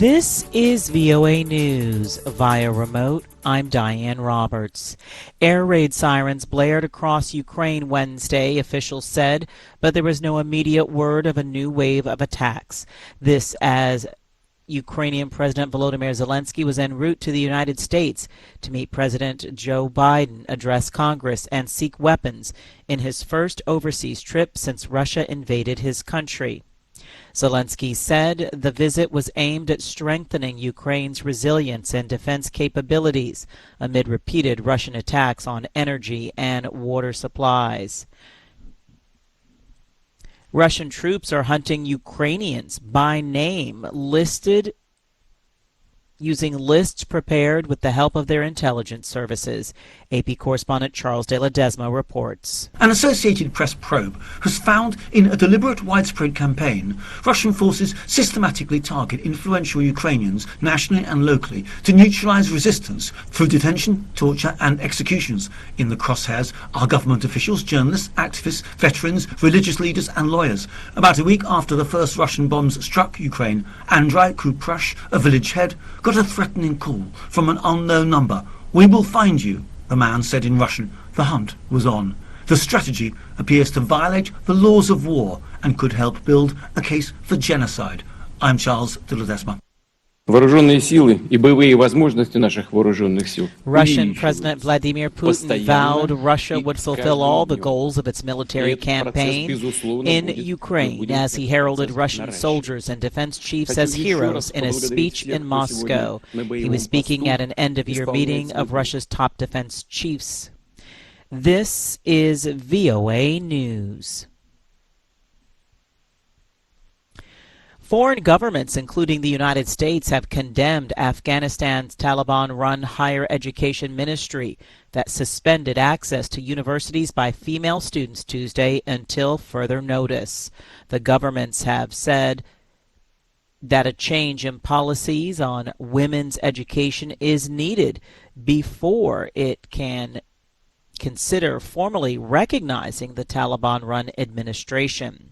This is VOA News. Via remote, I'm Diane Roberts. Air raid sirens blared across Ukraine Wednesday, officials said, but there was no immediate word of a new wave of attacks. This as Ukrainian President Volodymyr Zelensky was en route to the United States to meet President Joe Biden, address Congress, and seek weapons in his first overseas trip since Russia invaded his country. Zelensky said the visit was aimed at strengthening Ukraine's resilience and defense capabilities amid repeated Russian attacks on energy and water supplies. Russian troops are hunting Ukrainians by name, listed using lists prepared with the help of their intelligence services. AP correspondent Charles de Ledesma reports. An Associated Press probe has found in a deliberate widespread campaign, Russian forces systematically target influential Ukrainians nationally and locally to neutralize resistance through detention, torture and executions. In the crosshairs are government officials, journalists, activists, veterans, religious leaders and lawyers. About a week after the first Russian bombs struck Ukraine, Andrei Kuprush, a village head, got a threatening call from an unknown number. "We will find you," the man said in Russian. The hunt was on. The strategy appears to violate the laws of war and could help build a case for genocide. I'm Charles de Ledesma. Вооруженные силы и боевые возможности наших вооруженных сил. Russian President Vladimir Putin vowed Russia would fulfill all the goals of its military campaign in Ukraine as he heralded Russian soldiers and defense chiefs as heroes in a speech in Moscow. He was speaking at an end-of-year meeting of Russia's top defense chiefs. This is VOA News. Foreign governments, including the United States, have condemned Afghanistan's Taliban-run higher education ministry that suspended access to universities by female students Tuesday until further notice. The governments have said that a change in policies on women's education is needed before it can consider formally recognizing the Taliban-run administration.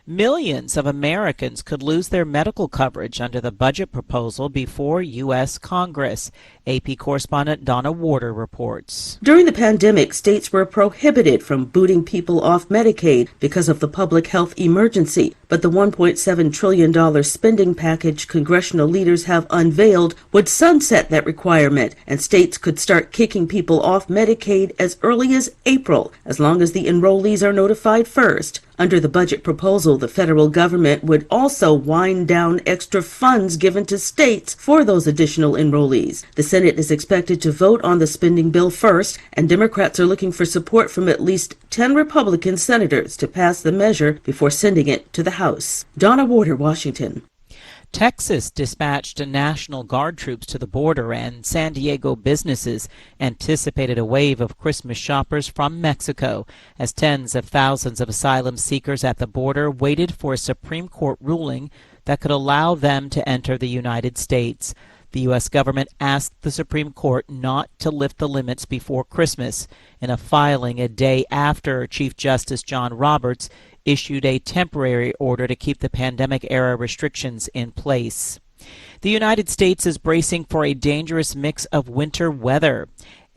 Millions of Americans could lose their medical coverage under the budget proposal before U.S. Congress. AP correspondent Donna Warder reports. During the pandemic, states were prohibited from booting people off Medicaid because of the public health emergency. But the $1.7 trillion spending package congressional leaders have unveiled would sunset that requirement, and states could start kicking people off Medicaid as early as April, as long as the enrollees are notified first. Under the budget proposal, the federal government would also wind down extra funds given to states for those additional enrollees. The Senate is expected to vote on the spending bill first, and Democrats are looking for support from at least 10 Republican senators to pass the measure before sending it to the House. Donna Warder, Washington. Texas dispatched National Guard troops to the border, and San Diego businesses anticipated a wave of Christmas shoppers from Mexico as tens of thousands of asylum seekers at the border waited for a Supreme Court ruling that could allow them to enter the United States. The U.S. government asked the Supreme Court not to lift the limits before Christmas in a filing a day after Chief Justice John Roberts issued a temporary order to keep the pandemic-era restrictions in place. The United States is bracing for a dangerous mix of winter weather.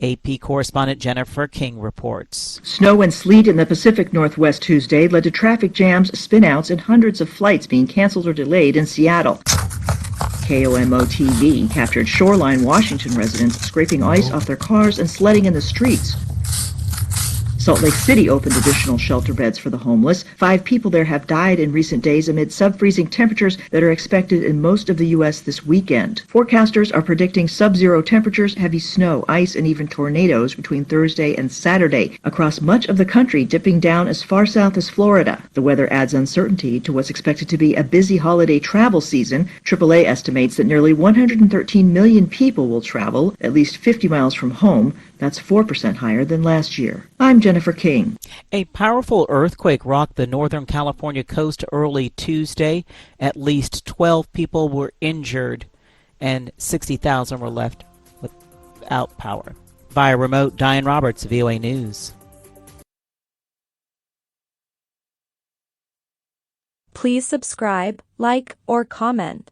AP correspondent Jennifer King reports. Snow and sleet in the Pacific Northwest Tuesday led to traffic jams, spinouts, and hundreds of flights being canceled or delayed in Seattle. KOMO-TV captured Shoreline, Washington residents scraping ice off their cars and sledding in the streets. Salt Lake City opened additional shelter beds for the homeless. 5 people there have died in recent days amid sub-freezing temperatures that are expected in most of the U.S. this weekend. Forecasters are predicting sub-zero temperatures, heavy snow, ice, and even tornadoes between Thursday and Saturday across much of the country, dipping down as far south as Florida. The weather adds uncertainty to what's expected to be a busy holiday travel season. AAA estimates that nearly 113 million people will travel at least 50 miles from home. That's 4% higher than last year. I'm Jennifer King. A powerful earthquake rocked the Northern California coast early Tuesday. At least 12 people were injured and 60,000 were left without power. Via remote, Diane Roberts, VOA News. Please subscribe, like, or comment.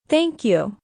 Thank you.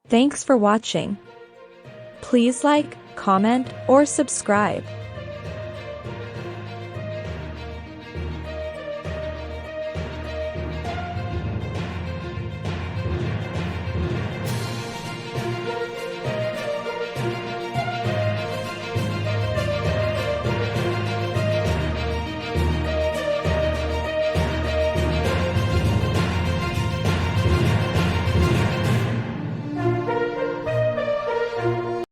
Thanks for watching. Please like, comment, or subscribe.